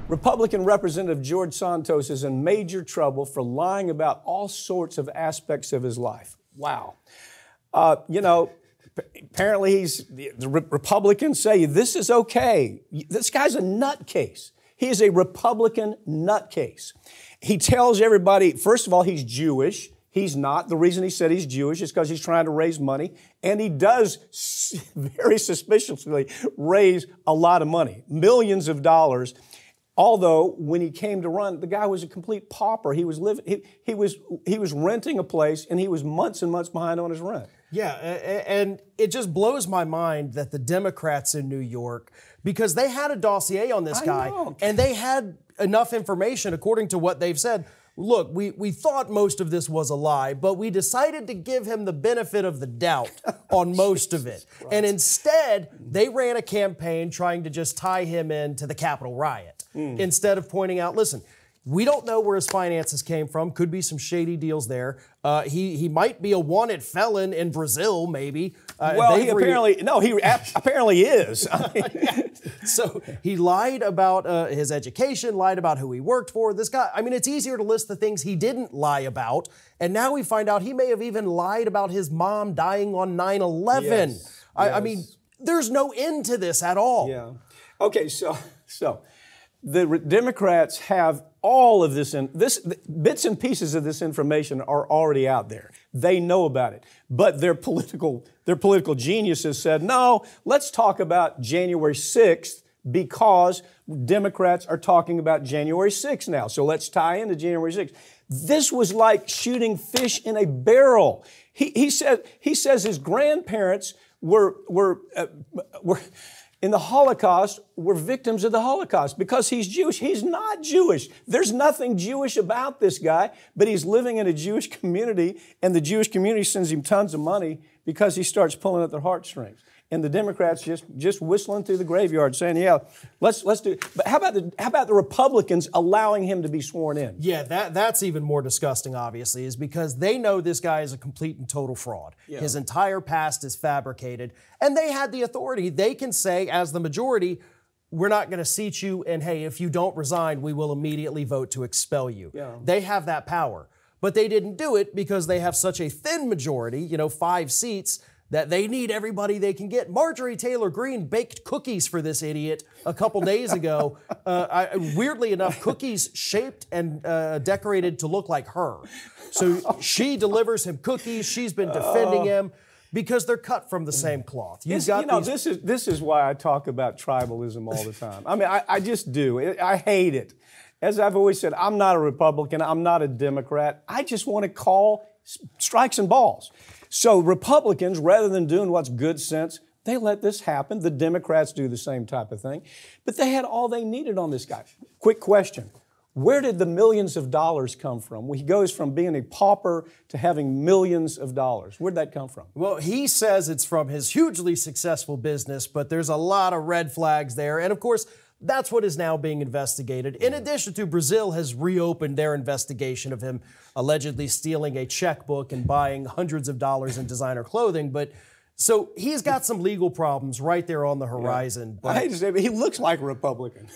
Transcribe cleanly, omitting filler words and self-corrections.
Republican Representative George Santos is in major trouble for lying about all sorts of aspects of his life. Wow. Apparently the Republicans say this is okay. This guy's a nutcase. He is a Republican nutcase. He tells everybody, first of all, he's Jewish. He's not. The reason he said he's Jewish is because he's trying to raise money. And he does very suspiciously raise a lot of money, millions of dollars. Although when he came to run, the guy was a complete pauper. He was living. He was renting a place, and he was months and months behind on his rent. Yeah, and it just blows my mind that the Democrats in New York, because they had a dossier on this guy, and they had enough information, according to what they've said. Look, we thought most of this was a lie, but we decided to give him the benefit of the doubt on most of it. Christ. And instead, they ran a campaign trying to just tie him into the Capitol riot, instead of pointing out, listen, we don't know where his finances came from. Could be some shady deals there. He might be a wanted felon in Brazil, maybe. Well, he apparently is. So he lied about his education, lied about who he worked for. This guy, I mean, it's easier to list the things he didn't lie about. And now we find out he may have even lied about his mom dying on 9/11. Yes. I mean, there's no end to this at all. Yeah. Okay, so the Democrats have all of this, bits and pieces of this information are already out there. They know about it. But their political geniuses said, no, let's talk about January 6th because Democrats are talking about January 6th now. So let's tie into January 6th. This was like shooting fish in a barrel. He says his grandparents were in the Holocaust, were victims of the Holocaust because he's Jewish. He's not Jewish. There's nothing Jewish about this guy, but he's living in a Jewish community, and the Jewish community sends him tons of money because he starts pulling at their heartstrings. And the Democrats just whistling through the graveyard saying, yeah, let's do it. But how about the Republicans allowing him to be sworn in? Yeah, that's even more disgusting, obviously, is because they know this guy is a complete and total fraud. Yeah. His entire past is fabricated. And they had the authority. They can say, as the majority, we're not going to seat you, and hey, if you don't resign, we will immediately vote to expel you. Yeah. They have that power. But they didn't do it because they have such a thin majority, 5 seats, that they need everybody they can get. Marjorie Taylor Greene baked cookies for this idiot a couple days ago. Weirdly enough, cookies shaped and decorated to look like her. So she delivers him cookies. She's been defending him because they're cut from the same cloth. This is why I talk about tribalism all the time. I mean, I just do. I hate it. As I've always said, I'm not a Republican. I'm not a Democrat. I just want to call strikes and balls. So Republicans, rather than doing what's good sense, they let this happen. The Democrats do the same type of thing. But they had all they needed on this guy. Quick question. Where did the millions of dollars come from? He goes from being a pauper to having millions of dollars. Where'd that come from? Well, he says it's from his hugely successful business, but there's a lot of red flags there. And of course, that's what is now being investigated. In addition to, Brazil has reopened their investigation of him allegedly stealing a checkbook and buying hundreds of dollars in designer clothing. But so he's got some legal problems right there on the horizon. Yeah. I hate to say it, but he looks like a Republican.